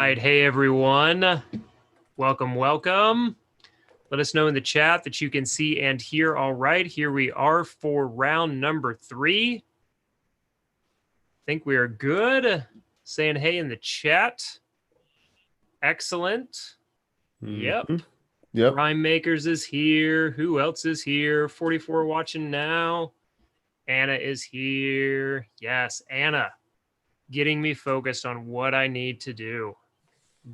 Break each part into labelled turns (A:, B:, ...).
A: right, hey everyone. Welcome. Let us know in the chat that you can see and hear all right. Here we are for round number 3. I think we are good. Saying hey in the chat. Excellent. Yep. Rhyme Makers is here. Who else is here? 44 watching now. Anna is here. Yes, Anna. Getting me focused on what I need to do.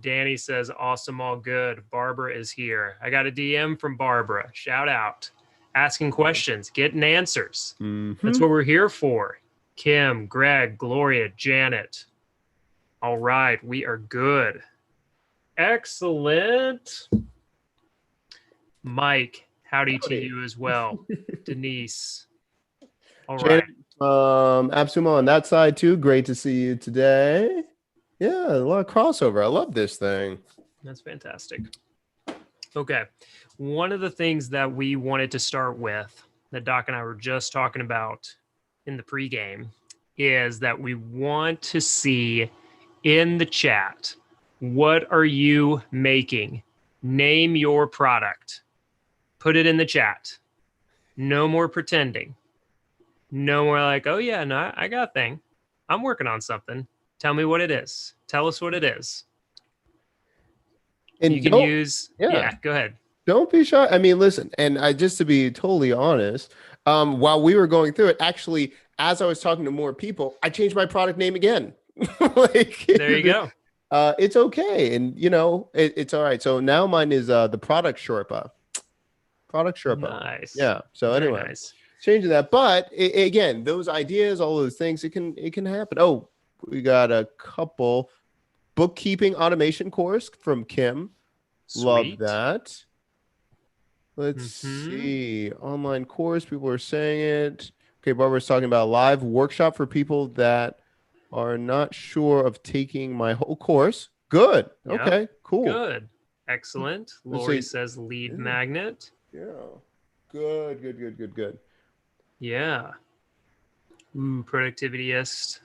A: Danny says, awesome, all good. Barbara is here. I got a DM from Barbara. Shout out. Asking questions, getting answers. That's what we're here for. Kim, Greg, Gloria, Janet. All right, we are good. Excellent. Mike, howdy to you as well. Denise. All right.
B: Absumo on that side too. Great to see you today. Yeah, a lot of crossover. I love this thing.
A: That's fantastic. Okay. One of the things that we wanted to start with, that Doc and I were just talking about in the pregame, is that we want to see in the chat, what are you making? Name your product. Put it in the chat. No more pretending. No more like, oh yeah, no, I got a thing. I'm working on something. Tell me what it is. Tell us what it is. And you can use, yeah, go ahead.
B: Don't be shy. I mean, listen, and just to be totally honest, while we were going through it, actually, as I was talking to more people, I changed my product name again.
A: There you go.
B: It's okay. And, you know, it's all right. So now mine is the Product Sherpa. Product Sherpa.
A: Nice.
B: Yeah. So anyway,
A: nice.
B: Changing that. But again, those ideas, all those things, it can happen. Oh, we got a couple. Bookkeeping automation course from Kim.
A: Sweet.
B: Love that. Let's see. Online course. People are saying it. Okay, Barbara's talking about a live workshop for people that are not sure of taking my whole course. Good. Yep. Okay, cool.
A: Good. Excellent. Lori says lead magnet.
B: Yeah. Good.
A: Yeah. Ooh, productivityist.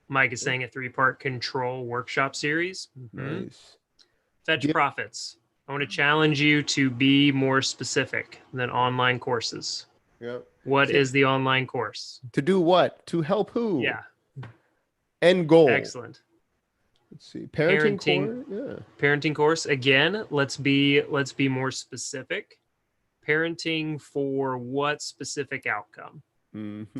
A: Mike is saying a 3-part control workshop series.
B: Nice.
A: Fetch profits. I want to challenge you to be more specific than online courses.
B: Yep.
A: What is the online course?
B: To do what? To help who?
A: Yeah.
B: End goal.
A: Excellent.
B: Let's see. Parenting course. Yeah.
A: Parenting course. Again, let's be more specific. Parenting for what specific outcome?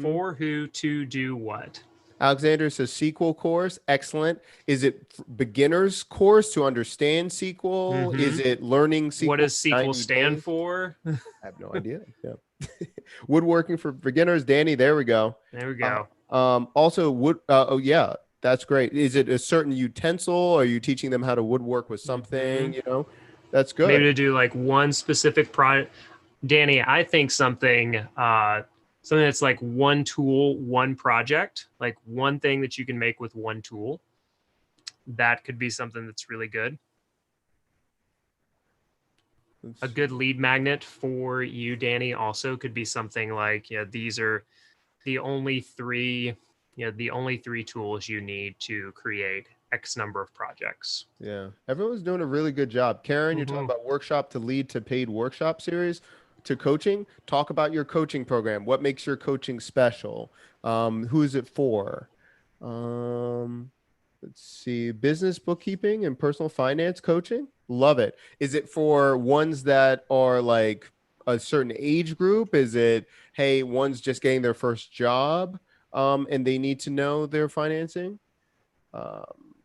A: For who, to do what?
B: Alexander says SQL course. Excellent. Is it beginner's course to understand SQL? Is it learning SQL?
A: What does SQL stand for?
B: I have no idea. Yeah. Woodworking for beginners. Danny, there we go.
A: There we go.
B: Also, oh yeah, that's great. Is it a certain utensil? Are you teaching them how to woodwork with something? You know, that's good.
A: Maybe to do like one specific project. Danny, I think something that's like one tool, one project, like one thing that you can make with one tool. That could be something that's really good. A good lead magnet for you, Danny, also could be something like, these are the only three tools you need to create X number of projects.
B: Yeah, everyone's doing a really good job. Karen, you're talking about workshop to lead to paid workshop series to coaching. Talk about your coaching program. What makes your coaching special? Who is it for? Let's see. Business bookkeeping and personal finance coaching. Love it. Is it for ones that are like a certain age group? Is it, hey, one's just getting their first job and they need to know their financing?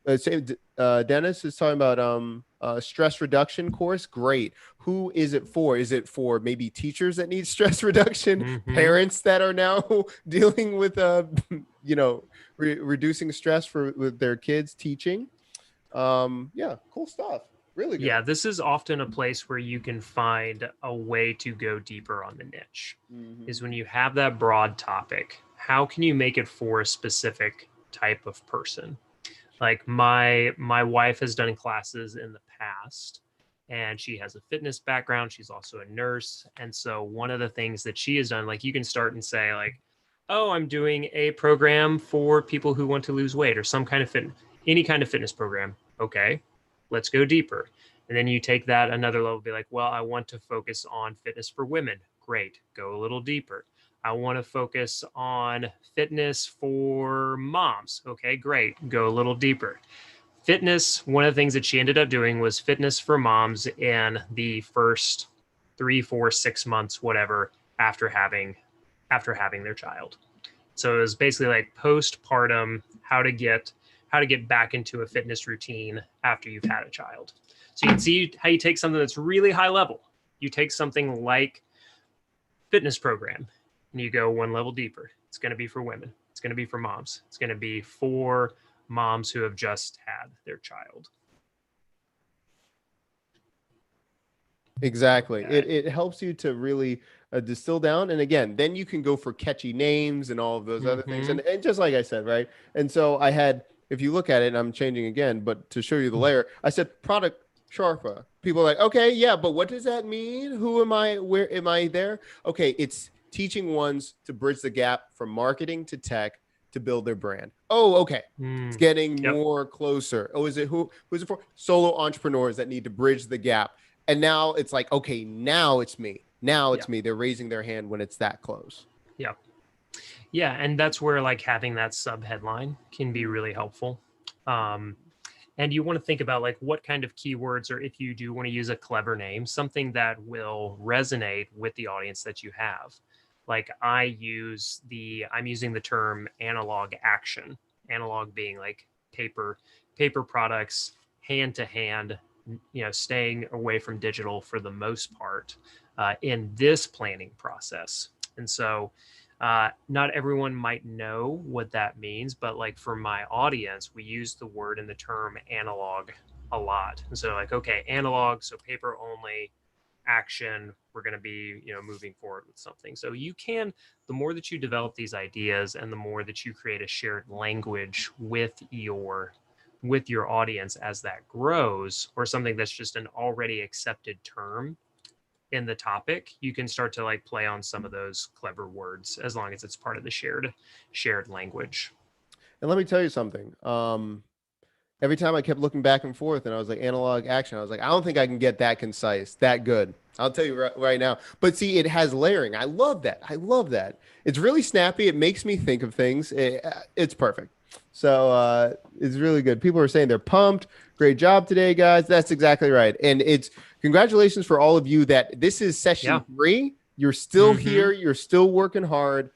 B: Dennis is talking about stress reduction course. Great. Who is it for? Is it for maybe teachers that need stress reduction? Parents that are now dealing with reducing stress with their kids teaching? Yeah, cool stuff. Really good.
A: Yeah, this is often a place where you can find a way to go deeper on the niche. Is when you have that broad topic, how can you make it for a specific type of person? Like my wife has done classes in the past, and she has a fitness background. She's also a nurse. And so one of the things that she has done, like you can start and say like, oh, I'm doing a program for people who want to lose weight or some kind of any kind of fitness program. Okay, let's go deeper. And then you take that another level, be like, well, I want to focus on fitness for women. Great, go a little deeper. I want to focus on fitness for moms. Okay, great, go a little deeper. Fitness, one of the things that she ended up doing was fitness for moms in the first 3, 4, 6 months, whatever, after having their child. So it was basically like postpartum, how to get back into a fitness routine after you've had a child. So you can see how you take something that's really high level. You take something like fitness program and you go one level deeper. It's going to be for women. It's going to be for moms. It's going to be for moms who have just had their child.
B: Exactly.
A: Okay.
B: It helps you to really distill down. And again, then you can go for catchy names and all of those other things. And just like I said, right? And so I had, if you look at it, and I'm changing again, but to show you the layer, I said product Sharpa. People are like, okay, yeah, but what does that mean? Who am I? Where am I there? Okay, it's teaching ones to bridge the gap from marketing to tech to build their brand. Oh, okay. It's getting more closer. Oh, is it who's it for? Solo entrepreneurs that need to bridge the gap. And now it's like, okay, now it's me. Now it's me. They're raising their hand when it's that close.
A: Yeah. Yeah. And that's where like having that sub headline can be really helpful. And you want to think about like what kind of keywords, or if you do want to use a clever name, something that will resonate with the audience that you have. Like I'm using the term analog action, analog being like paper products, hand to hand, staying away from digital for the most part in this planning process. And so not everyone might know what that means, but like for my audience, we use the word and the term analog a lot. And so like, okay, analog, so paper only, action, we're going to be, moving forward with something. So the more that you develop these ideas and the more that you create a shared language with your audience as that grows, or something that's just an already accepted term in the topic, you can start to like play on some of those clever words as long as it's part of the shared language.
B: And let me tell you something. Every time I kept looking back and forth and I was like, analog action, I was like, I don't think I can get that concise, that good. I'll tell you right now. But see, it has layering. I love that. I love that. It's really snappy. It makes me think of things. It's perfect. So it's really good. People are saying they're pumped. Great job today, guys. That's exactly right. And it's congratulations for all of you that this is session 3. You're still here. You're still working hard.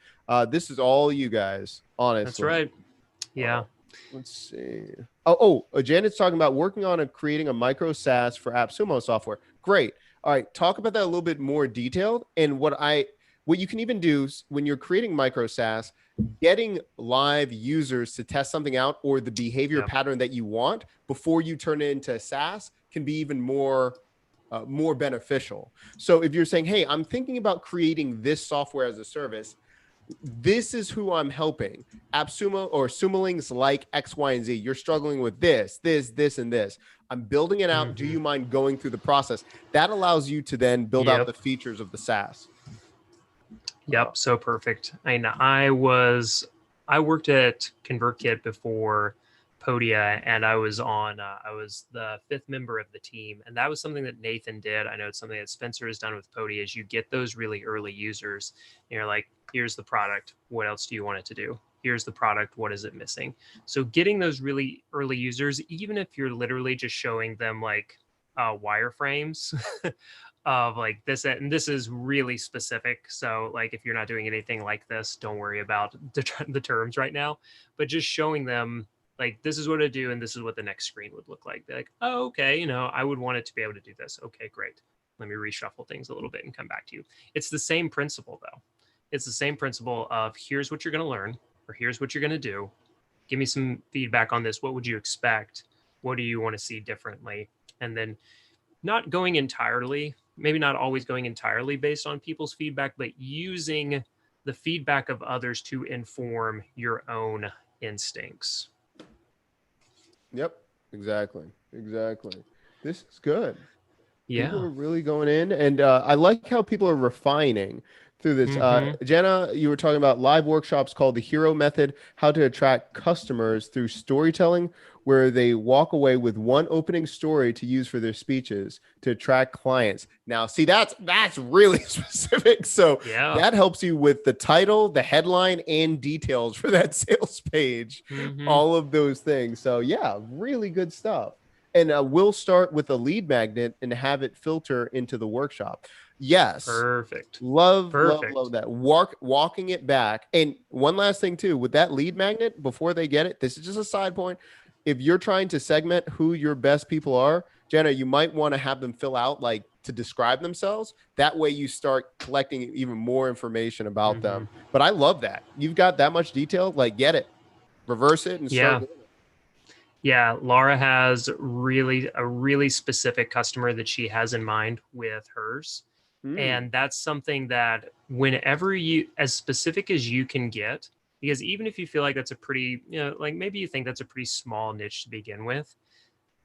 B: This is all you guys, honestly.
A: That's right. Yeah.
B: Let's see. Janet's talking about working on creating a micro SaaS for AppSumo software. Great. All right. Talk about that a little bit more detailed. And what you can even do when you're creating micro SaaS, getting live users to test something out or the behavior pattern that you want before you turn it into SaaS can be even more beneficial. So if you're saying, hey, I'm thinking about creating this software as a service, this is who I'm helping. AppSumo or Sumolinks like X, Y, and Z. You're struggling with this, and this. I'm building it out. Do you mind going through the process? That allows you to then build out the features of the SaaS.
A: Yep. So perfect. I worked at ConvertKit before Podia, and I was the 5th member of the team. And that was something that Nathan did. I know it's something that Spencer has done with Podia is you get those really early users. And you're like, here's the product. What else do you want it to do? Here's the product. What is it missing? So getting those really early users, even if you're literally just showing them like wireframes of like this, and this is really specific. So like if you're not doing anything like this, don't worry about the terms right now, but just showing them like, this is what I do, and this is what the next screen would look like. Be like, oh, okay, I would want it to be able to do this. Okay, great. Let me reshuffle things a little bit and come back to you. It's the same principle, though. It's the same principle of here's what you're going to learn, or here's what you're going to do. Give me some feedback on this. What would you expect? What do you want to see differently? And then not going entirely, maybe not always going entirely based on people's feedback, but using the feedback of others to inform your own instincts.
B: Yep, exactly. This is good.
A: Yeah.
B: People are really going in, and I like how people are refining through this. Jenna, you were talking about live workshops called the Hero Method, how to attract customers through storytelling, where they walk away with one opening story to use for their speeches to attract clients. Now, see, that's really specific. So
A: Yeah.
B: that helps you with the title, the headline, and details for that sales page, all of those things. So yeah, really good stuff. And we'll start with a lead magnet and have it filter into the workshop. Yes.
A: Perfect.
B: Love
A: Perfect.
B: that. Walking it back. And one last thing too, with that lead magnet, before they get it, this is just a side point. If you're trying to segment who your best people are, Jenna, you might want to have them fill out like to describe themselves. That way you start collecting even more information about them. But I love that. You've got that much detail, like get it, reverse it and start doing it.
A: Yeah, Laura has a really specific customer that she has in mind with hers. And that's something that whenever you, as specific as you can get, because even if you feel like that's a pretty, like maybe you think that's a pretty small niche to begin with,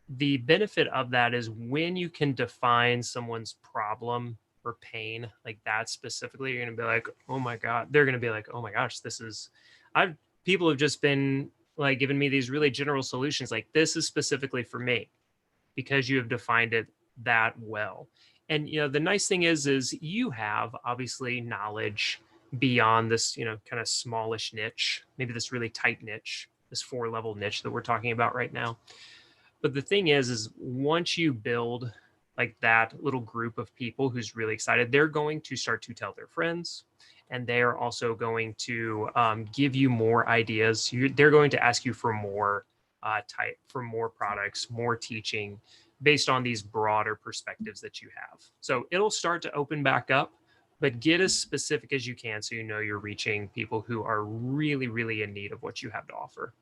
A: the benefit of that is when you can define someone's problem or pain like that specifically, you're going to be like, oh my God, they're going to be like, oh my gosh, people have just been like giving me these really general solutions. Like this is specifically for me because you have defined it that well. And, the nice thing is you have obviously knowledge beyond this, kind of smallish niche, maybe this really tight niche, this 4-level niche that we're talking about right now. But the thing is once you build like that little group of people who's really excited, they're going to start to tell their friends, and they're also going to give you more ideas. They're going to ask you for more for more products, more teaching based on these broader perspectives that you have. So it'll start to open back up, but get as specific as you can so you're reaching people who are really, really in need of what you have to offer.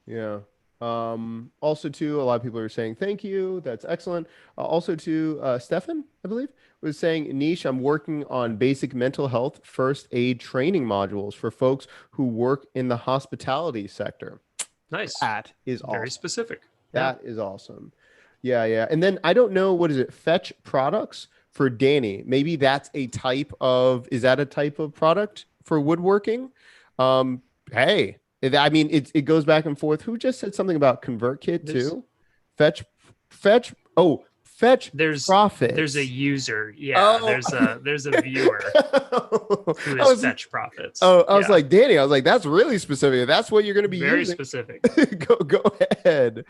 B: Yeah. Also too, a lot of people are saying thank you. That's excellent. Also too, Stefan, I believe, was saying, Niche, I'm working on basic mental health first aid training modules for folks who work in the hospitality sector.
A: Nice.
B: That is awesome.
A: Very specific.
B: That is awesome. Yeah, yeah. And then I don't know, what is it? Fetch products for Danny. Maybe that's a type of, is that a type of product for woodworking? Hey, I mean, it goes back and forth. Who just said something about ConvertKit too? Fetch. Oh, fetch profits.
A: There's a user. Yeah. Oh. There's a viewer who is fetch profits.
B: Oh, I was like, Danny, I was like, that's really specific. That's what you're going to be
A: very
B: using.
A: Specific.
B: Go ahead.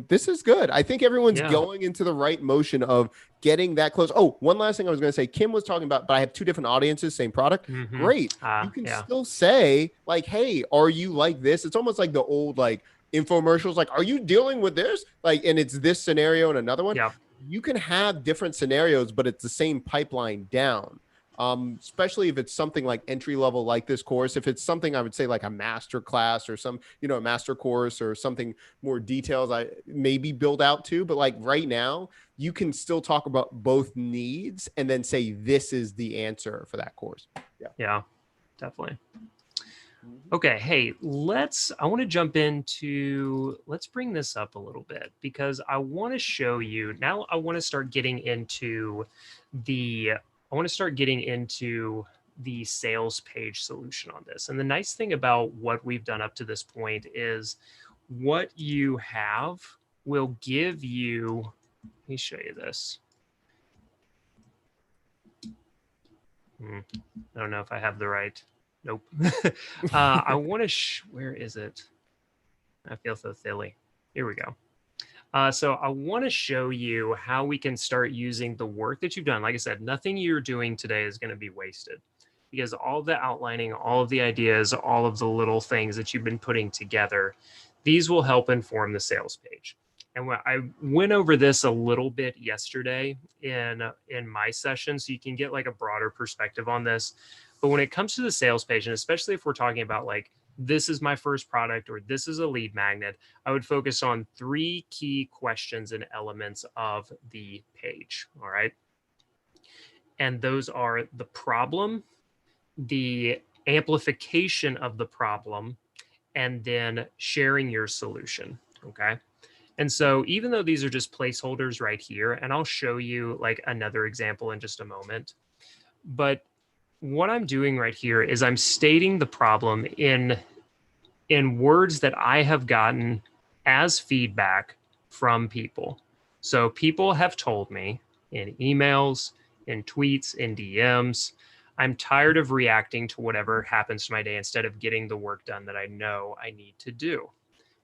B: This is good. I think everyone's going into the right motion of getting that close. Oh, one last thing I was going to say. Kim was talking about, but I have 2 different audiences, same product. Great. You can still say like, hey, are you like this? It's almost like the old like infomercials, like, are you dealing with this? Like, and it's this scenario and another one. You can have different scenarios, but it's the same pipeline down. Especially if it's something like entry level, like this course. If it's something I would say like a master class or some, a master course or something more details, I maybe build out to. But like right now, you can still talk about both needs and then say this is the answer for that course.
A: Yeah, definitely. Okay, hey, I want to jump into, let's bring this up a little bit because I want to show you, now I want to start getting into the sales page solution on this. And the nice thing about what we've done up to this point is what you have will give you, let me show you this. I don't know if I have the right. Nope. I want to, where is it? I feel so silly. Here we go. So I want to show you how we can start using the work that you've done. Like I said, nothing you're doing today is going to be wasted because all the outlining, all of the ideas, all of the little things that you've been putting together, these will help inform the sales page. And I went over this a little bit yesterday in my session, so you can get like a broader perspective on this. But when it comes to the sales page, and especially if we're talking about like, this is my first product or this is a lead magnet, I would focus on 3 key questions and elements of the page. All right. And those are the problem, the amplification of the problem, and then sharing your solution. Okay. And so even though these are just placeholders right here, and I'll show you like another example in just a moment, but what I'm doing right here is I'm stating the problem in words that I have gotten as feedback from people. So people have told me in emails, in tweets, in DMs, I'm tired of reacting to whatever happens to my day instead of getting the work done that I know I need to do.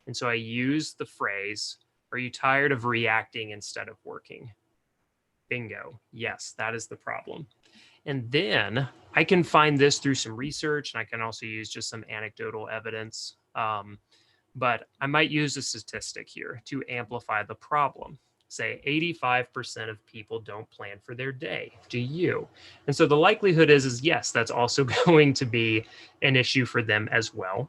A: And so I use the phrase, are you tired of reacting instead of working? Bingo. Yes, that is the problem. And then I can find this through some research, and I can also use just some anecdotal evidence. But I might use a statistic here to amplify the problem. Say 85% of people don't plan for their day. Do you? And so the likelihood is yes, that's also going to be an issue for them as well.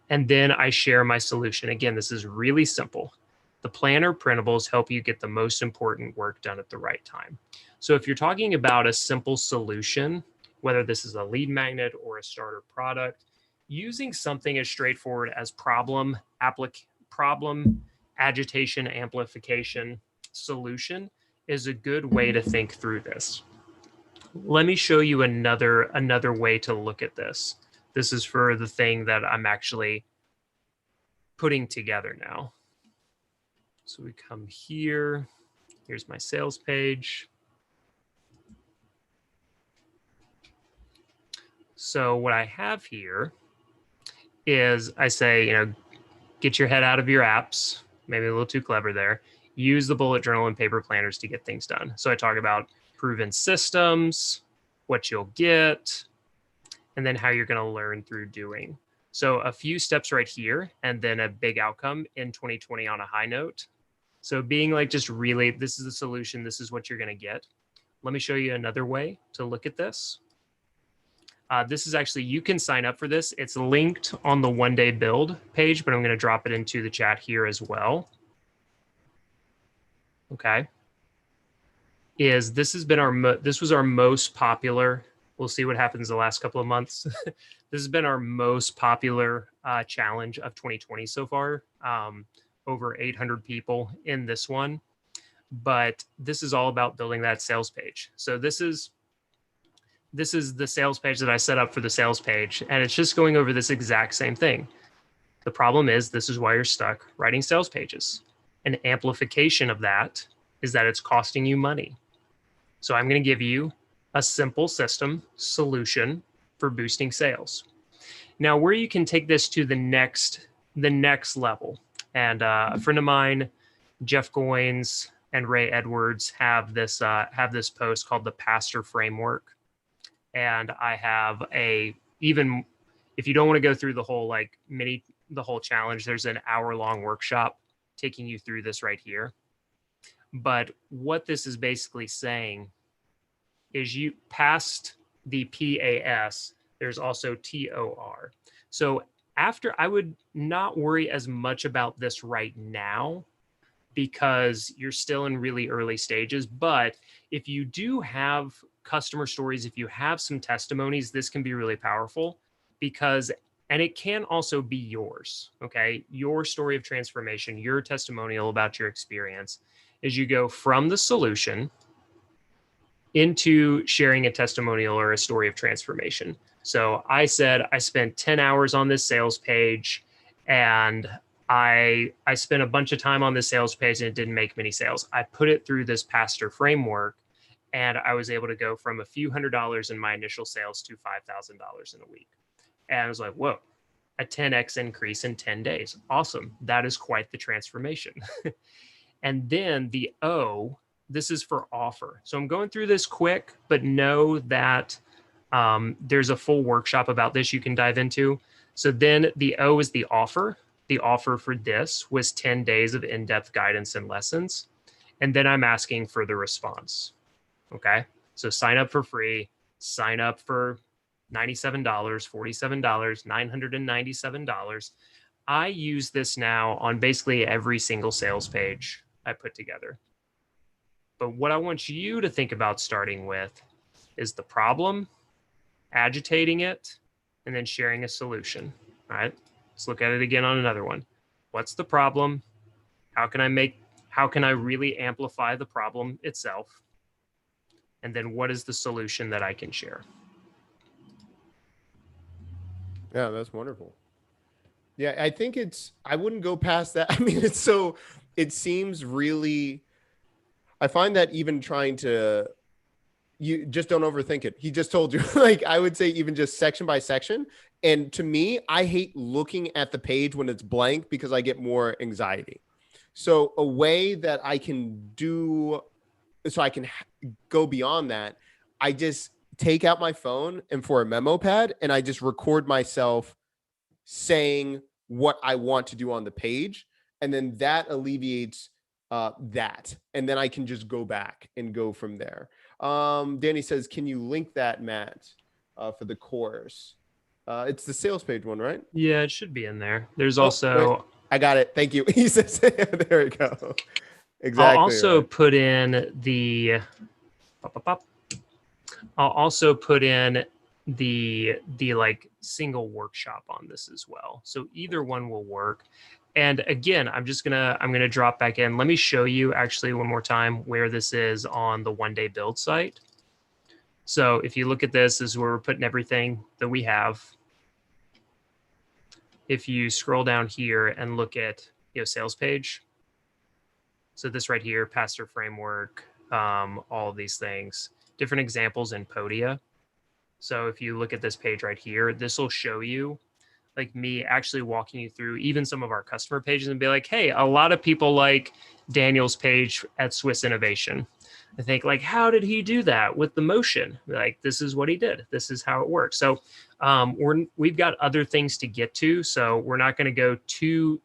A: And then I share my solution. Again, this is really simple. The planner printables help you get the most important work done at the right time. So if you're talking about a simple solution, whether this is a lead magnet or a starter product, using something as straightforward as problem, agitation, amplification, solution is a good way to think through this. Let me show you another way to look at this. This is for the thing that I'm actually putting together now. So we come here. Here's my sales page. So what I have here is I say, get your head out of your apps. Maybe a little too clever there. Use the bullet journal and paper planners to get things done. So I talk about proven systems, what you'll get, and then how you're going to learn through doing. So a few steps right here, and then a big outcome in 2020 on a high note. So being like, just really, this is the solution. This is what you're going to get. Let me show you another way to look at this. This is actually, you can sign up for this. It's linked on the One Day Build page, but I'm going to drop it into the chat here as well. Okay. This was our most popular. We'll see what happens the last couple of months. This has been our most popular challenge of 2020 so far. Over 800 people in this one. But this is all about building that sales page. So this is the sales page that I set up for the sales page. And it's just going over this exact same thing. The problem is this is why you're stuck writing sales pages. An amplification of that is that it's costing you money. So I'm going to give you a simple system solution for boosting sales. Now, where you can take this to the next level. And a friend of mine, Jeff Goins and Ray Edwards, have this post called the Pastor Framework. And I have even if you don't want to go through the whole the whole challenge, there's an hour-long workshop taking you through this right here. But what this is basically saying is you past the PAS, there's also TOR. So I would not worry as much about this right now because you're still in really early stages. But if you do have customer stories, if you have some testimonies, this can be really powerful and it can also be yours, okay? Your story of transformation, your testimonial about your experience as you go from the solution into sharing a testimonial or a story of transformation. So I said, I spent 10 hours on this sales page and I spent a bunch of time on this sales page and it didn't make many sales. I put it through this Pastor framework and I was able to go from a few $100s in my initial sales to $5,000 in a week. And I was like, whoa, a 10x increase in 10 days. Awesome. That is quite the transformation. And then the O, this is for offer. So I'm going through this quick, but know that there's a full workshop about this you can dive into. So then the O is the offer. The offer for this was 10 days of in-depth guidance and lessons. And then I'm asking for the response. Okay. So sign up for free, sign up for $97, $47, $997. I use this now on basically every single sales page I put together. But what I want you to think about starting with is the problem, agitating it, and then sharing a solution. All right. Let's look at it again on another one. What's the problem? How can I really amplify the problem itself? And then what is the solution that I can share?
B: Yeah, that's wonderful. Yeah, I think I wouldn't go past that. I mean, it seems really, I find that even trying to, you just don't overthink it. He just told you, like, I would say even just section by section. And to me, I hate looking at the page when it's blank because I get more anxiety. So a way that I can do, so I can go beyond that, I just take out my phone and for a memo pad, and I just record myself saying what I want to do on the page. And then that alleviates that. And then I can just go back and go from there. Danny says, can you link that, Matt, for the course? It's the sales page one, right?
A: Yeah, it should be in there. There's
B: Oh, wait,
A: also,
B: I got it. Thank you. He says, there we go.
A: I'll
B: Exactly
A: also
B: right.
A: put in the, I'll also put in the like single workshop on this as well. So either one will work. And again, I'm gonna drop back in. Let me show you actually one more time where this is on the one day build site. So if you look at this, is where we're putting everything that we have. If you scroll down here and look at sales page, so this right here, pastor framework, all of these things, different examples in Podia. So if you look at this page right here, this will show you like me actually walking you through even some of our customer pages and be like, hey, a lot of people like Daniel's page at Swiss Innovation. I think like, how did he do that with the motion? Like, this is what he did. This is how it works. So we've got other things to get to. So we're not going to go too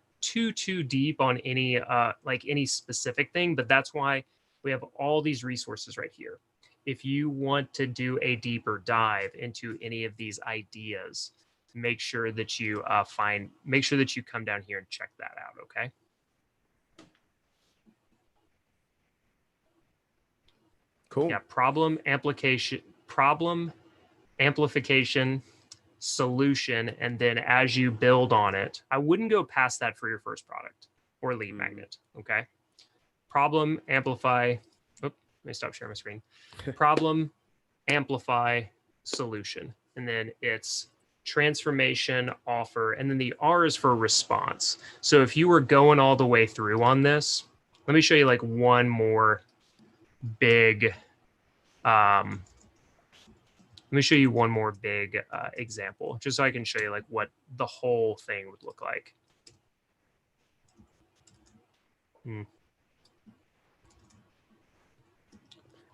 A: deep on any like any specific thing, but that's why we have all these resources right here. If you want to do a deeper dive into any of these ideas, make sure that you make sure that you come down here and check that out. Okay.
B: Cool.
A: Yeah. Problem amplification, solution, and then as you build on it, I wouldn't go past that for your first product or lead magnet. Okay. Problem, amplify. Let me stop sharing my screen. Problem, amplify, solution, and then it's transformation, offer, and then the R is for response. So if you were going all the way through on this, let me show you like one more big let me show you one more big example, just so I can show you like what the whole thing would look like.
B: In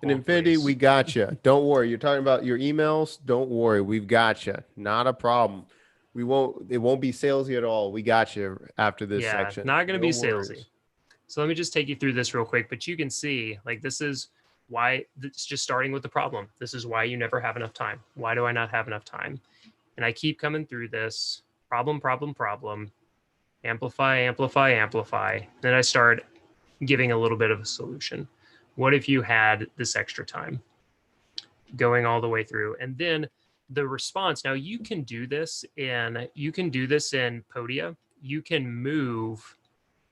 B: Infinity, we got you. Don't worry. You're talking about your emails. Don't worry. We've got you. Not a problem. It won't be salesy at all. We got you after this section.
A: Not going to be
B: worries.
A: salesy. So let me just take you through this real quick, but you can see like this is why it's just starting with the problem. This is why you never have enough time. Why do I not have enough time? And I keep coming through this problem, amplify, amplify, amplify. Then I start giving a little bit of a solution. What if you had this extra time? Going all the way through. And then the response. Now you can do this in Podia. You can move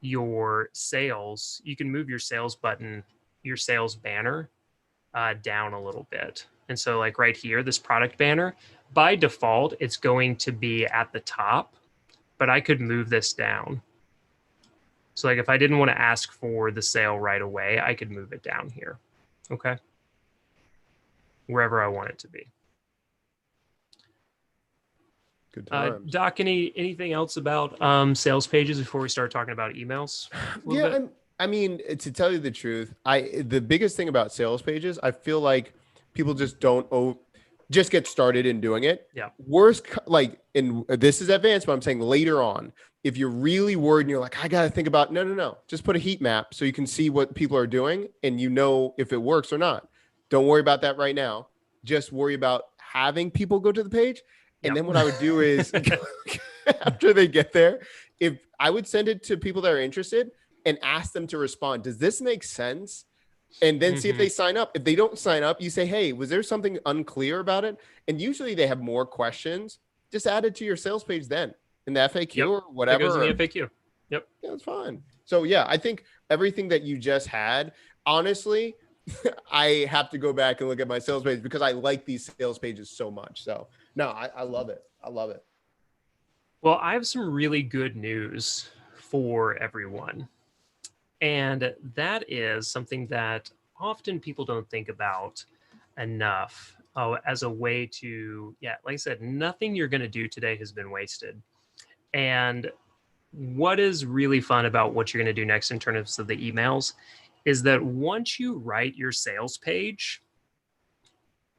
A: your sales. You can move your sales button, your sales banner down a little bit. And so like right here, this product banner, by default, it's going to be at the top, but I could move this down. So like if I didn't want to ask for the sale right away, I could move it down here. Okay. Wherever I want it to be.
B: Good times.
A: Doc, anything else about sales pages before we start talking about emails?
B: Yeah, I mean, to tell you the truth, the biggest thing about sales pages, I feel like people just don't just get started in doing it.
A: Yeah.
B: Worst, like, and this is advanced, but I'm saying later on, if you're really worried and you're like, I got to think about, no, just put a heat map so you can see what people are doing and you know if it works or not. Don't worry about that right now. Just worry about having people go to the page. And then what I would do is after they get there, if I would send it to people that are interested and ask them to respond, does this make sense? And then see if they sign up. If they don't sign up, you say, hey, was there something unclear about it? And usually they have more questions. Just add it to your sales page then in the FAQ or whatever.
A: It goes in the FAQ. Yep.
B: Yeah, it's fine. So yeah, I think everything that you just had, honestly, I have to go back and look at my sales page because I like these sales pages so much. So no, I love it. I love it.
A: Well, I have some really good news for everyone. And that is something that often people don't think about enough as a way to, yeah, like I said, nothing you're going to do today has been wasted. And what is really fun about what you're going to do next in terms of the emails is that once you write your sales page,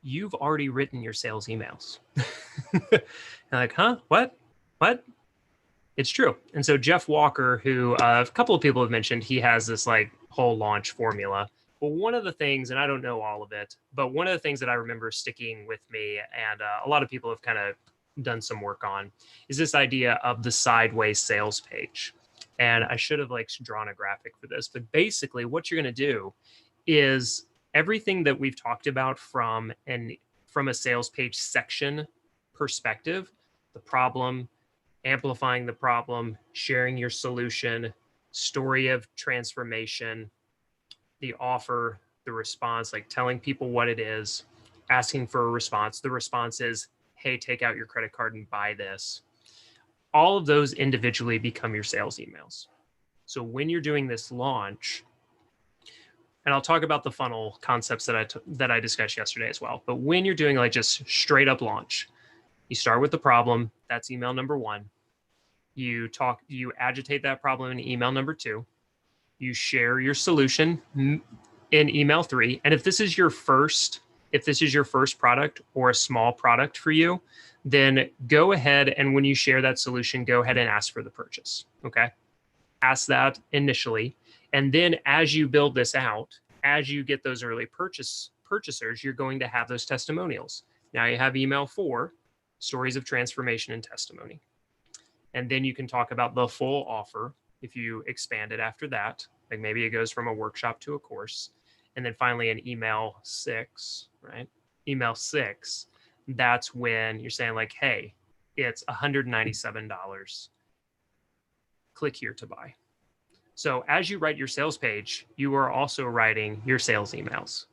A: you've already written your sales emails. Like, huh? What? It's true. And so Jeff Walker, who a couple of people have mentioned, he has this like whole launch formula. Well, one of the things, and I don't know all of it, but one of the things that I remember sticking with me, and a lot of people have kind of done some work on, is this idea of the sideways sales page. And I should have like drawn a graphic for this, but basically what you're going to do is everything that we've talked about from a sales page section perspective, the problem, amplifying the problem, sharing your solution, story of transformation, the offer, the response, like telling people what it is, asking for a response. The response is, hey, take out your credit card and buy this. All of those individually become your sales emails. So when you're doing this launch, and I'll talk about the funnel concepts that I discussed yesterday as well. But when you're doing like just straight up launch, you start with the problem. That's email number one. You agitate that problem in email number two. You share your solution in email three. And if this is your first product or a small product for you, then go ahead and when you share that solution, go ahead and ask for the purchase. Okay. Ask that initially. And then as you build this out, as you get those early purchasers, you're going to have those testimonials. Now you have email 4, stories of transformation and testimony. And then you can talk about the full offer if you expand it after that. Like maybe it goes from a workshop to a course. And then finally in email 6, right? Email 6, that's when you're saying like, hey, it's $197. Click here to buy. So as you write your sales page, you are also writing your sales emails.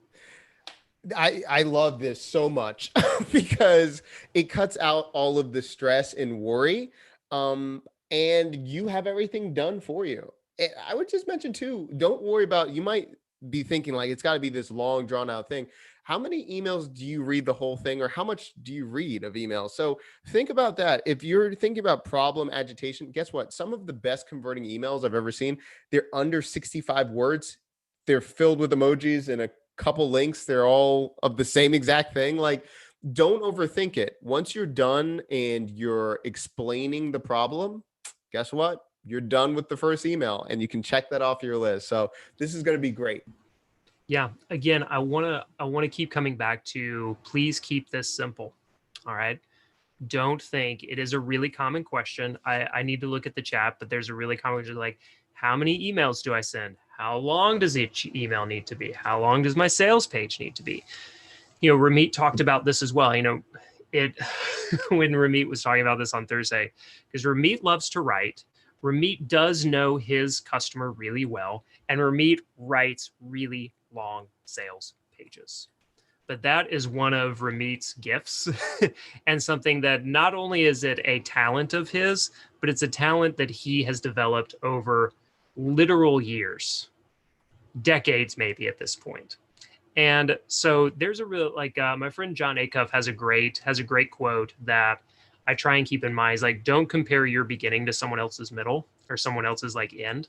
B: I love this so much because it cuts out all of the stress and worry. And you have everything done for you. I would just mention too, don't worry about, you might be thinking like, it's got to be this long drawn out thing. How many emails do you read the whole thing, or how much do you read of emails? So think about that. If you're thinking about problem agitation, guess what? Some of the best converting emails I've ever seen, they're under 65 words. They're filled with emojis and a couple links. They're all of the same exact thing. Like, don't overthink it. Once you're done and you're explaining the problem, guess what? You're done with the first email and you can check that off your list. So this is going to be great.
A: Yeah. Again, I want to keep coming back to, please keep this simple. All right. Don't think, it is a really common question. I need to look at the chat, but there's a really common question like, how many emails do I send? How long does each email need to be? How long does my sales page need to be? You know, Ramit talked about this as well. You know, when Ramit was talking about this on Thursday, because Ramit loves to write. Ramit does know his customer really well, and Ramit writes really long sales pages. But that is one of Ramit's gifts and something that not only is it a talent of his, but it's a talent that he has developed over literal years, decades maybe at this point. And so there's a real, like my friend John Acuff has a great quote that I try and keep in mind. Is like, don't compare your beginning to someone else's middle or someone else's like end.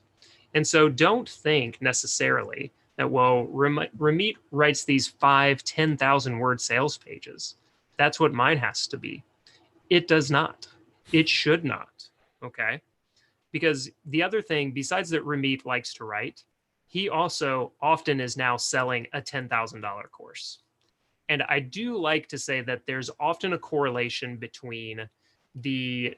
A: And so don't think necessarily that, well, Ramit writes these 10,000 word sales pages. That's what mine has to be. It does not. It should not. Okay. Because the other thing, besides that Ramit likes to write, he also often is now selling a $10,000 course. And I do like to say that there's often a correlation between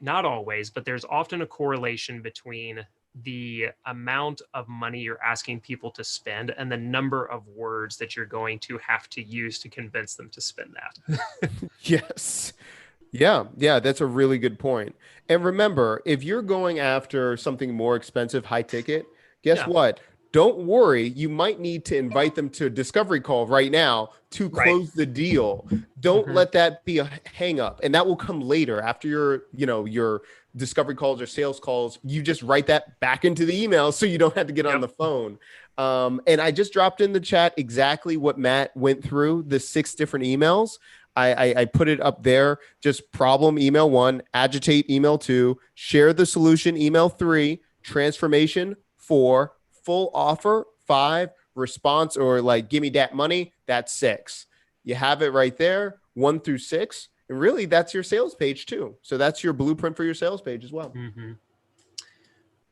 A: not always, but there's often a correlation between the amount of money you're asking people to spend and the number of words that you're going to have to use to convince them to spend that.
B: Yes. Yeah, that's a really good point. And remember, if you're going after something more expensive, high ticket, guess what? Don't worry. You might need to invite them to a discovery call right now to close the deal. Don't let that be a hang up. And that will come later after you're discovery calls or sales calls, you just write that back into the email so you don't have to get on the phone. And I just dropped in the chat exactly what Matt went through, the 6 different emails. I put it up there. Just problem, email 1, agitate, email 2, share the solution, email 3, transformation 4, full offer 5, response or like give me that money, that's 6. You have it right there, 1 through 6. And really, that's your sales page too. So that's your blueprint for your sales page as well.
A: Mm-hmm.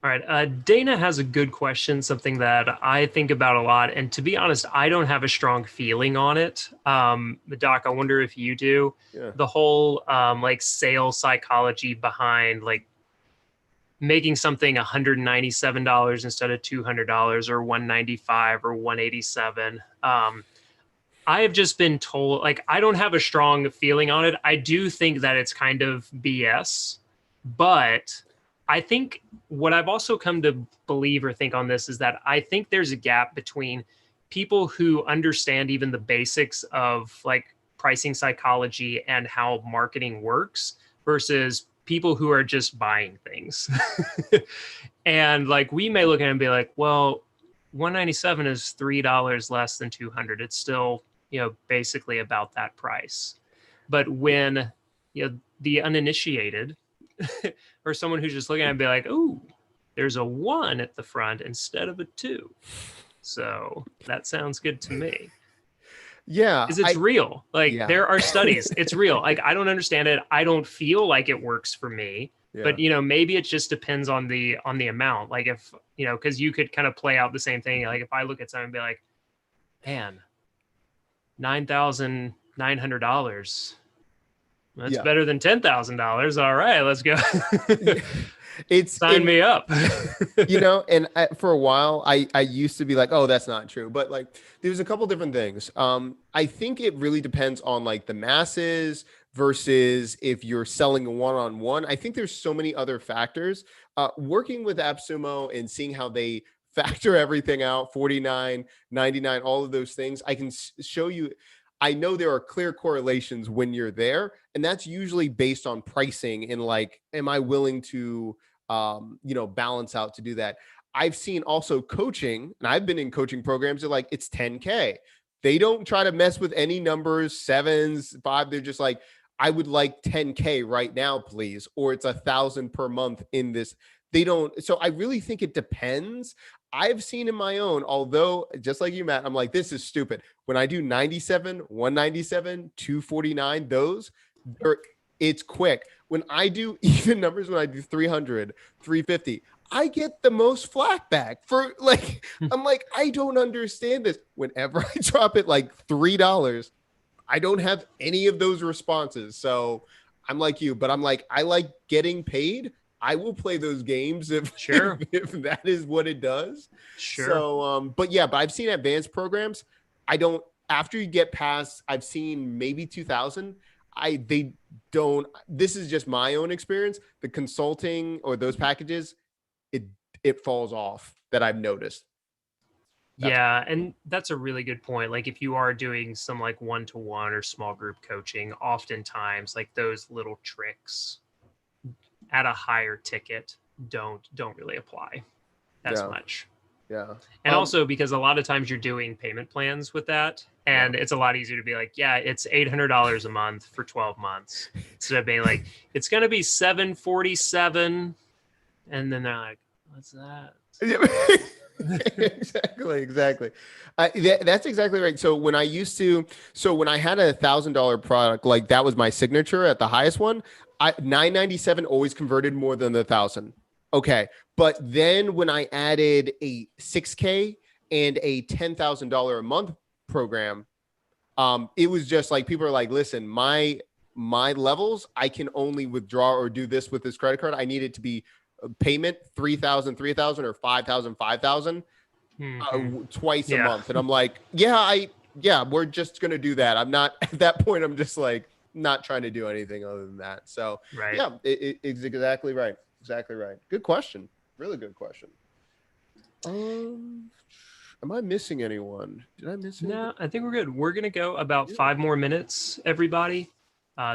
A: All right. Dana has a good question, something that I think about a lot. And to be honest, I don't have a strong feeling on it. Doc, I wonder if you do.
B: Yeah.
A: The whole like sales psychology behind like making something $197 instead of $200 or $195 or $187. I have just been told, like, I don't have a strong feeling on it. I do think that it's kind of BS, but I think what I've also come to believe or think on this is that I think there's a gap between people who understand even the basics of like pricing psychology and how marketing works versus people who are just buying things. And like, we may look at it and be like, well, 197 is $3 less than 200. It's still, basically about that price. But when, the uninitiated or someone who's just looking at it and be like, ooh, there's a 1 at the front instead of a 2. So that sounds good to me.
B: Yeah.
A: Because it's real. Like there are studies. It's real. Like I don't understand it. I don't feel like it works for me. Yeah. But maybe it just depends on the amount. Like if, because you could kind of play out the same thing. Like if I look at something and be like, man, $9,900. That's better than $10,000. All right, let's go. Sign me up.
B: And for a while, I used to be like, oh, that's not true. But like, there's a couple different things. I think it really depends on like the masses versus if you're selling a one-on-one. I think there's so many other factors. Working with AppSumo and seeing how they factor everything out, 49, 99, all of those things, I can show you. I know there are clear correlations when you're there, and that's usually based on pricing and like, am I willing to, balance out to do that? I've seen also coaching, and I've been in coaching programs that like, it's 10K. They don't try to mess with any numbers, 7s, 5. They're just like, I would like 10K right now, please. Or it's 1,000 per month in this. They don't. So I really think it depends. I've seen in my own, although just like you, Matt, I'm like, this is stupid. When I do 97, 197, 249, it's quick. When I do even numbers, when I do 300, 350, I get the most flack back for like, I'm like, I don't understand this. Whenever I drop it like $3, I don't have any of those responses. So I'm like you, but I'm like, I like getting paid. I will play those games if that is what it does.
A: Sure.
B: So, but I've seen advanced programs. After you get past, I've seen maybe 2000. They don't, this is just my own experience. The consulting or those packages, it falls off that I've noticed.
A: And that's a really good point. Like if you are doing some like one-to-one or small group coaching, oftentimes like those little tricks at a higher ticket don't really apply as much.
B: Yeah.
A: And also because a lot of times you're doing payment plans with that, and it's a lot easier to be like, it's $800 a month for 12 months instead of being like, it's going to be $747. And then they're like, what's that?
B: Exactly. That's exactly right. So when I had a $1,000 product, like that was my signature at the highest one, $997 always converted more than the 1,000. Okay. But then when I added a 6K and a $10,000 a month program, it was just like, people are like, listen, my levels, I can only withdraw or do this with this credit card. I need it to be payment 3,000 or 5,000 twice a month. And I'm like, we're just going to do that. I'm not at that point. I'm just like not trying to do anything other than that. So it's exactly right. Exactly right. Good question. Really good question. Am I missing anyone? Did I miss anyone?
A: No, I think we're good. We're going to go about 5 more minutes, everybody.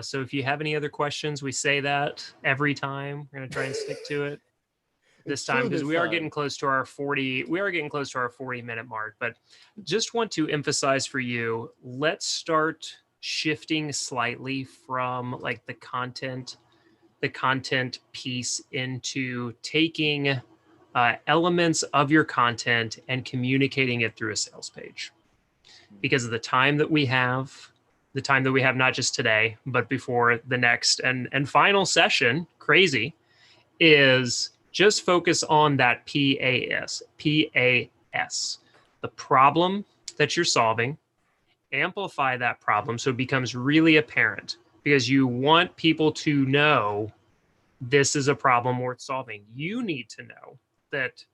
A: So if you have any other questions, we say that every time. We're going to try and stick to it this time because we are getting close to our 40-minute mark. But just want to emphasize for you, let's start shifting slightly from like the content piece into taking elements of your content and communicating it through a sales page. Because of the time that we have not just today, but before the next and final session, crazy, is just focus on that PAS, the problem that you're solving, amplify that problem so it becomes really apparent because you want people to know this is a problem worth solving. You need to know that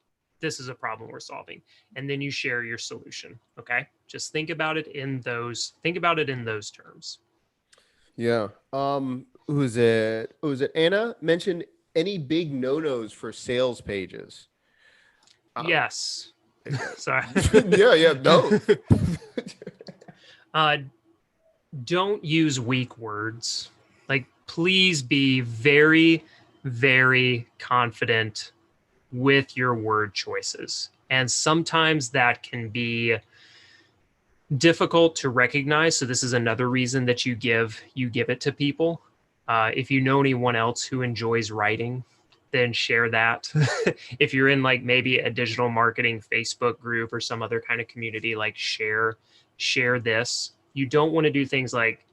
A: this is a problem we're solving, and then you share your solution. Okay, just think about it in those terms.
B: Yeah. Who's it Anna mentioned any big no-nos for sales pages?
A: Yes. Sorry.
B: yeah no.
A: Don't use weak words. Like, please be very, very confident with your word choices. And sometimes that can be difficult to recognize. So this is another reason that you give it to people. If you know anyone else who enjoys writing, then share that. If you're in like maybe a digital marketing Facebook group or some other kind of community, like share this. You don't want to do things like,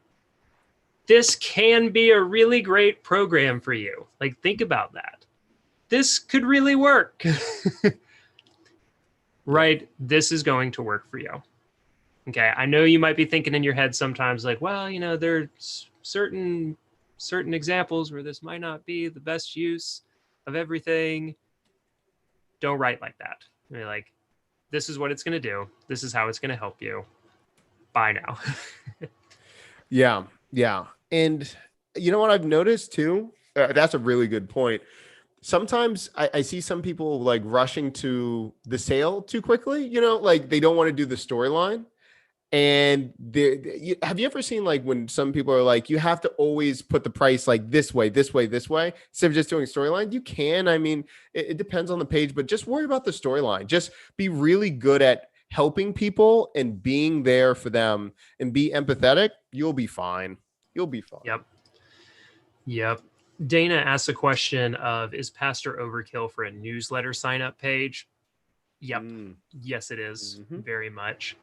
A: this can be a really great program for you. Like, think about that. This could really work. Right? This is going to work for you. Okay. I know you might be thinking in your head sometimes like, well, there's certain examples where this might not be the best use of everything. Don't write like that. You're like, this is what it's going to do. This is how it's going to help you. Bye now.
B: Yeah. And you know what I've noticed too? That's a really good point. Sometimes I see some people like rushing to the sale too quickly, like they don't want to do the storyline. And have you ever seen like when some people are like, you have to always put the price like this way, instead of just doing storyline? You can. I mean, it depends on the page, but just worry about the storyline. Just be really good at helping people and being there for them and be empathetic. You'll be fine.
A: Yep. Dana asked a question of, is Pastor Overkill for a newsletter sign-up page? Yep. Yes, it is. Very much.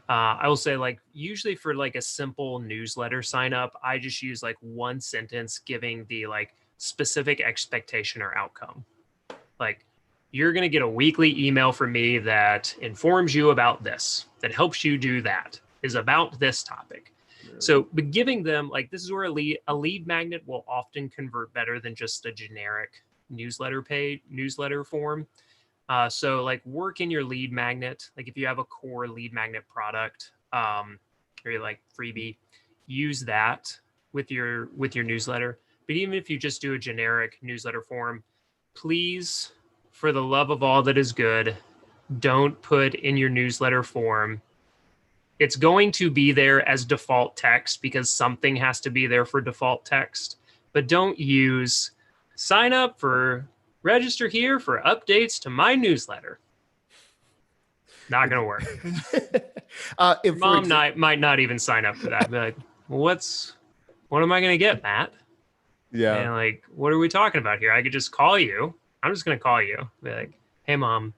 A: I will say, like, usually for like a simple newsletter sign up, I just use like one sentence giving the like specific expectation or outcome. Like, you're going to get a weekly email from me that informs you about this, that helps you do that, is about this topic. So, but giving them like, this is where a lead magnet will often convert better than just a generic newsletter form. So like, work in your lead magnet. Like if you have a core lead magnet product, or like freebie, use that with your newsletter. But even if you just do a generic newsletter form, please, for the love of all that is good, don't put in your newsletter form, it's going to be there as default text because something has to be there for default text. But don't use sign up for register here for updates to my newsletter. Not going to work. Mom might not even sign up for that. Be like, what am I going to get, Matt?
B: Yeah.
A: And like, what are we talking about here? I could just call you. I'm just going to call you. Be like, hey, Mom.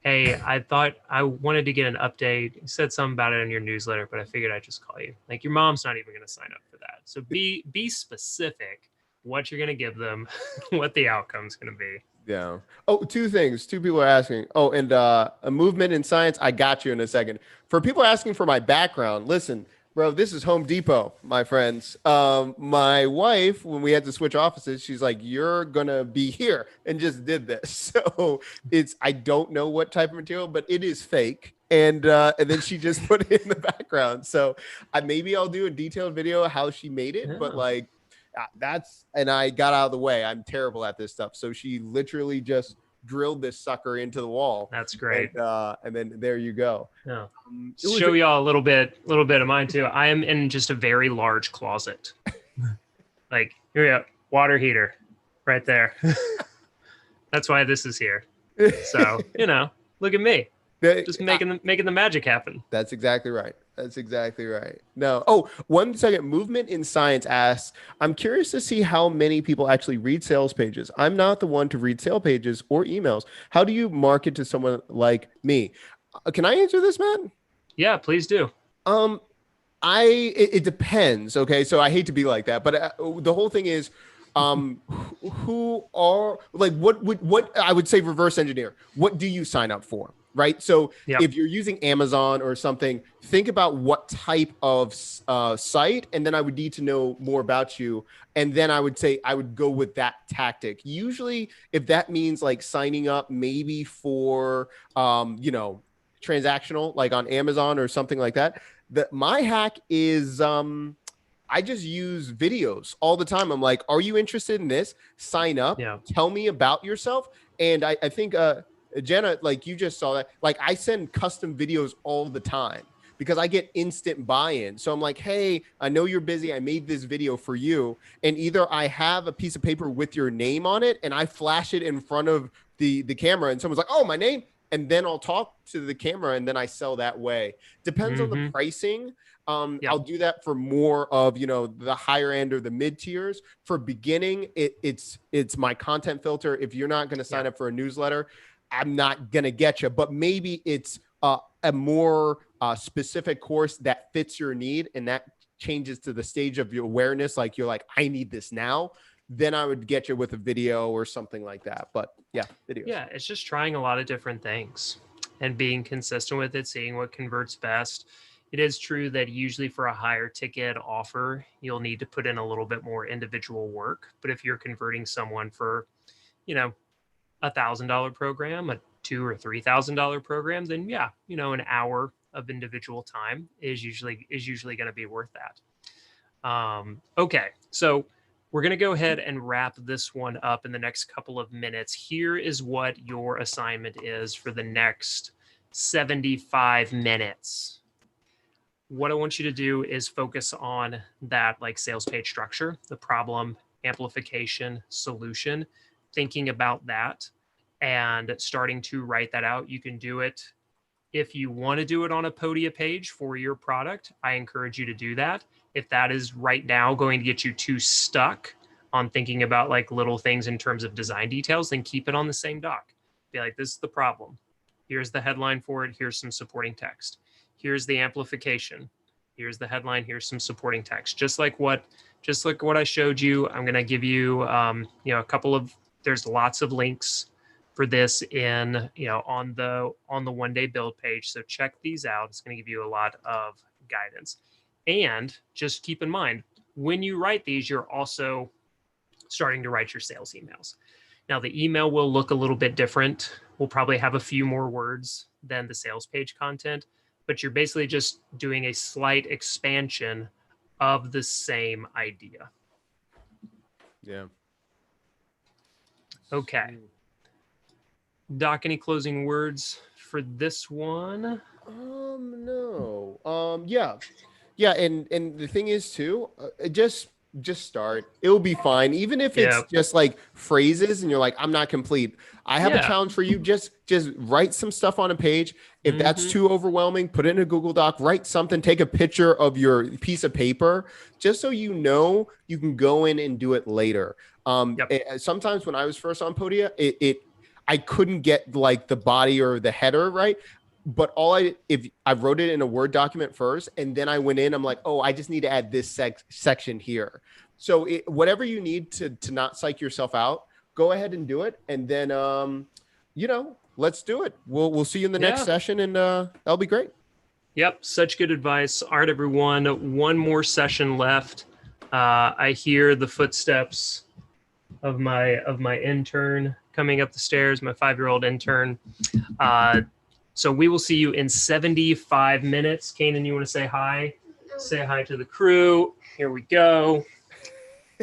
A: Hey, I thought I wanted to get an update. You said something about it in your newsletter, but I figured I'd just call you. Like, your mom's not even going to sign up for that. So be specific what you're going to give them, what the outcome's going to be.
B: Yeah. Oh, two things. Two people are asking. Oh, and a movement in science. I got you in a second. For people asking for my background, listen, bro, this is Home Depot, my friends. My wife, when we had to switch offices, she's like, you're going to be here, and just did this. So I don't know what type of material, but it is fake. And then she just put it in the background. So maybe I'll do a detailed video of how she made it, but like, and I got out of the way. I'm terrible at this stuff. So she literally just drilled this sucker into the wall.
A: That's great.
B: And then there you go.
A: Show y'all a little bit of mine too. I am in just a very large closet. Like, here we go, water heater right there. That's why this is here. So, look at me. Just making the magic happen.
B: That's exactly right. That's exactly right. No. Oh, 1 second. Movement in Science asks, I'm curious to see how many people actually read sales pages. I'm not the one to read sale pages or emails. How do you market to someone like me? Can I answer this, Matt?
A: Yeah, please do.
B: It depends. Okay. So I hate to be like that, but the whole thing is, who are like, what I would say reverse engineer. What do you sign up for? Right. So
A: Yep.
B: if you're using Amazon or something, think about what type of site, and then I would need to know more about you. And then I would say I would go with that tactic. Usually, if that means like signing up maybe for, transactional, like on Amazon or something like that. My hack is I just use videos all the time. I'm like, are you interested in this? Sign up.
A: Yeah.
B: Tell me about yourself. And I think Jenna, like you just saw that. Like I send custom videos all the time because I get instant buy-in. So I'm like, hey, I know you're busy. I made this video for you. And either I have a piece of paper with your name on it and I flash it in front of the camera and someone's like, oh, my name. And then I'll talk to the camera and then I sell that way. Depends on the pricing.
A: Yep.
B: I'll do that for more of, the higher end or the mid tiers. For beginning, it's my content filter. If you're not going to sign up for a newsletter, I'm not going to get you, but maybe it's a more specific course that fits your need. And that changes to the stage of your awareness. Like you're like, I need this now. Then I would get you with a video or something like that. But yeah, videos.
A: Yeah, it's just trying a lot of different things and being consistent with it, seeing what converts best. It is true that usually for a higher ticket offer, you'll need to put in a little bit more individual work. But if you're converting someone for, $1,000 program, a $2,000 or $3,000 program, then yeah, an hour of individual time is usually going to be worth that. Okay, so we're going to go ahead and wrap this one up in the next couple of minutes. Here is what your assignment is for the next 75 minutes. What I want you to do is focus on that like sales page structure, the problem, amplification, solution, thinking about that and starting to write that out. You can do it. If you want to do it on a Podia page for your product, I encourage you to do that. If that is right now going to get you too stuck on thinking about like little things in terms of design details, then keep it on the same doc. Be like, this is the problem. Here's the headline for it. Here's some supporting text. Here's the amplification. Here's the headline. Here's some supporting text. Just like what I showed you. I'm going to give you, a couple of. There's lots of links for this in, on the 1-day build page. So check these out. It's going to give you a lot of guidance. And just keep in mind, when you write these, you're also starting to write your sales emails. Now, the email will look a little bit different. We'll probably have a few more words than the sales page content, but you're basically just doing a slight expansion of the same idea.
B: Yeah.
A: Okay. Doc, any closing words for this one?
B: No. Yeah. And the thing is too, just start. It'll be fine. Even if it's just like phrases and you're like, I'm not complete. I have a challenge for you. Just write some stuff on a page. If that's too overwhelming, put it in a Google Doc, write something, take a picture of your piece of paper, just so you know you can go in and do it later. Sometimes when I was first on Podia, I couldn't get like the body or the header right. But if I wrote it in a Word document first, and then I went in, I'm like, oh, I just need to add this section here. So whatever you need to not psych yourself out, go ahead and do it. And then, let's do it. We'll see you in the next session, and that'll be great.
A: Yep. Such good advice. All right, everyone. One more session left. I hear the footsteps of my intern coming up the stairs, my 5-year-old intern. So we will see you in 75 minutes. Kanan, you want to say hi? Say hi to the crew. Here we go.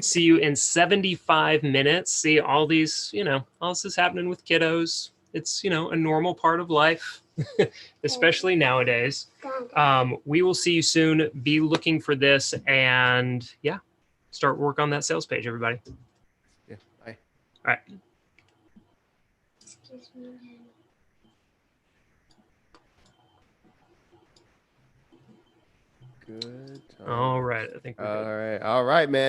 A: See you in 75 minutes. See all these, all this is happening with kiddos. It's, a normal part of life, especially nowadays. We will see you soon. Be looking for this. And yeah, start work on that sales page, everybody.
B: Yeah. Bye.
A: All right.
C: Excuse me.
B: Good.
A: All right. I think we're good.
B: All right, man.